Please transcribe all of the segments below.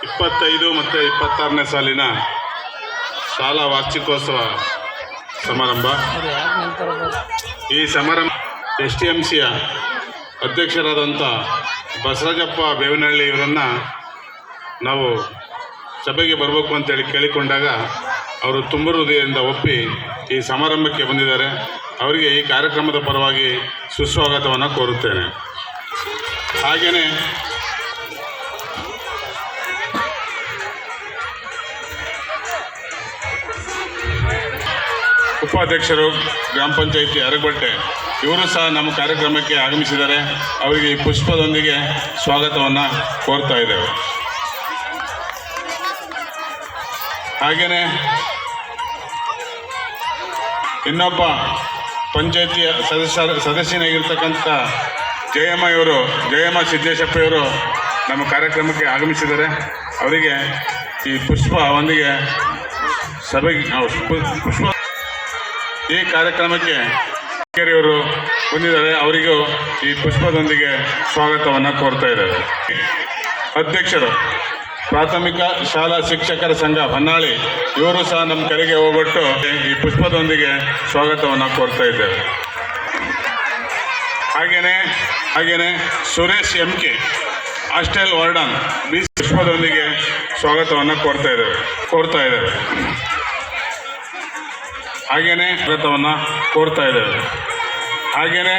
25 ಮತ್ತು 26ನೇ ಸಾಲಿನ ಶಾಲಾ ವಾರ್ಷಿಕೋತ್ಸವ ಸಮಾರಂಭ. ಈ ಸಮಾರಂಭ STMCಯ ಅಧ್ಯಕ್ಷರಾದಂಥ ಬಸವರಾಜಪ್ಪ ಬೇವನಹಳ್ಳಿ ಇವರನ್ನು ನಾವು ಸಭೆಗೆ ಬರಬೇಕು ಅಂತೇಳಿ ಕೇಳಿಕೊಂಡಾಗ ಅವರು ತುಂಬ ಹೃದಯದಿಂದ ಒಪ್ಪಿ ಈ ಸಮಾರಂಭಕ್ಕೆ ಬಂದಿದ್ದಾರೆ. ಅವರಿಗೆ ಈ ಕಾರ್ಯಕ್ರಮದ ಪರವಾಗಿ ಸುಸ್ವಾಗತವನ್ನು ಕೋರುತ್ತೇನೆ. ಹಾಗೆಯೇ ಉಪಾಧ್ಯಕ್ಷರು ಗ್ರಾಮ ಪಂಚಾಯಿತಿ ಅರಗಟ್ಟೆ ಇವರು ಸಹ ನಮ್ಮ ಕಾರ್ಯಕ್ರಮಕ್ಕೆ ಆಗಮಿಸಿದ್ದಾರೆ. ಅವರಿಗೆ ಈ ಪುಷ್ಪದೊಂದಿಗೆ ಸ್ವಾಗತವನ್ನು ಕೋರ್ತಾ ಇದ್ದೇವೆ. ಹಾಗೆಯೇ ಇನ್ನೊಬ್ಬ ಪಂಚಾಯಿತಿಯ ಸದಸ್ಯನಾಗಿರ್ತಕ್ಕಂಥ ಜಯಮ್ಮ ಸಿದ್ದೇಶಪ್ಪ ಇವರು ನಮ್ಮ ಕಾರ್ಯಕ್ರಮಕ್ಕೆ ಆಗಮಿಸಿದ್ದಾರೆ. ಅವರಿಗೆ ಈ ಪುಷ್ಪದೊಂದಿಗೆ ಸಭೆಗೆ ಪುಷ್ಪ ಈ ಕಾರ್ಯಕ್ರಮಕ್ಕೆ ಅವರು ಬಂದಿದ್ದಾರೆ. ಅವರಿಗೂ ಈ ಪುಷ್ಪದೊಂದಿಗೆ ಸ್ವಾಗತವನ್ನು ಕೋರ್ತಾ ಇದ್ದಾರೆ. ಅಧ್ಯಕ್ಷರು ಪ್ರಾಥಮಿಕ ಶಾಲಾ ಶಿಕ್ಷಕರ ಸಂಘ ಹೊನ್ನಾಳಿ ಇವರು ಸಹ ನಮ್ಮ ಕರೆಗೆ ಹೋಗ್ಬಿಟ್ಟು ಈ ಪುಷ್ಪದೊಂದಿಗೆ ಸ್ವಾಗತವನ್ನು ಕೋರ್ತಾ ಇದ್ದೇವೆ. ಹಾಗೆಯೇ ಸುರೇಶ್ MK ಹಾಸ್ಟೆಲ್ ವಾರ್ಡನ್ ಪುಷ್ಪದೊಂದಿಗೆ ಸ್ವಾಗತವನ್ನು ಕೋರ್ತಾ ಇದ್ದೇವೆ. ಹಾಗೆಯೇ ಸ್ವಾಗತವನ್ನು ಕೋರ್ತಾ ಇದ್ದೇವೆ. ಹಾಗೆಯೇ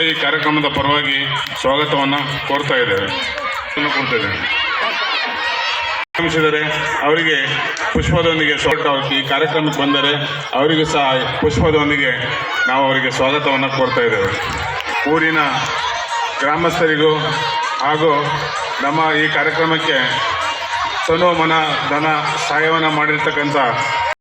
ಈ ಕಾರ್ಯಕ್ರಮದ ಪರವಾಗಿ ಸ್ವಾಗತವನ್ನು ಕೋರ್ತಾ ಇದ್ದೇವೆ. ಆಗಮಿಸಿದರೆ ಅವರಿಗೆ ಪುಷ್ಪದೊಂದಿಗೆ ಈ ಕಾರ್ಯಕ್ರಮಕ್ಕೆ ಬಂದರೆ ಅವರಿಗೂ ಸಹ ಪುಷ್ಪದೊಂದಿಗೆ ನಾವು ಅವರಿಗೆ ಸ್ವಾಗತವನ್ನು ಕೋರ್ತಾ ಇದ್ದೇವೆ. ಊರಿನ ಗ್ರಾಮಸ್ಥರಿಗೂ ಹಾಗೂ ನಮ್ಮ ಈ ಕಾರ್ಯಕ್ರಮಕ್ಕೆ ತನು ಮನ ಧನ ಸಹಾಯವನ್ನು ಮಾಡಿರ್ತಕ್ಕಂಥ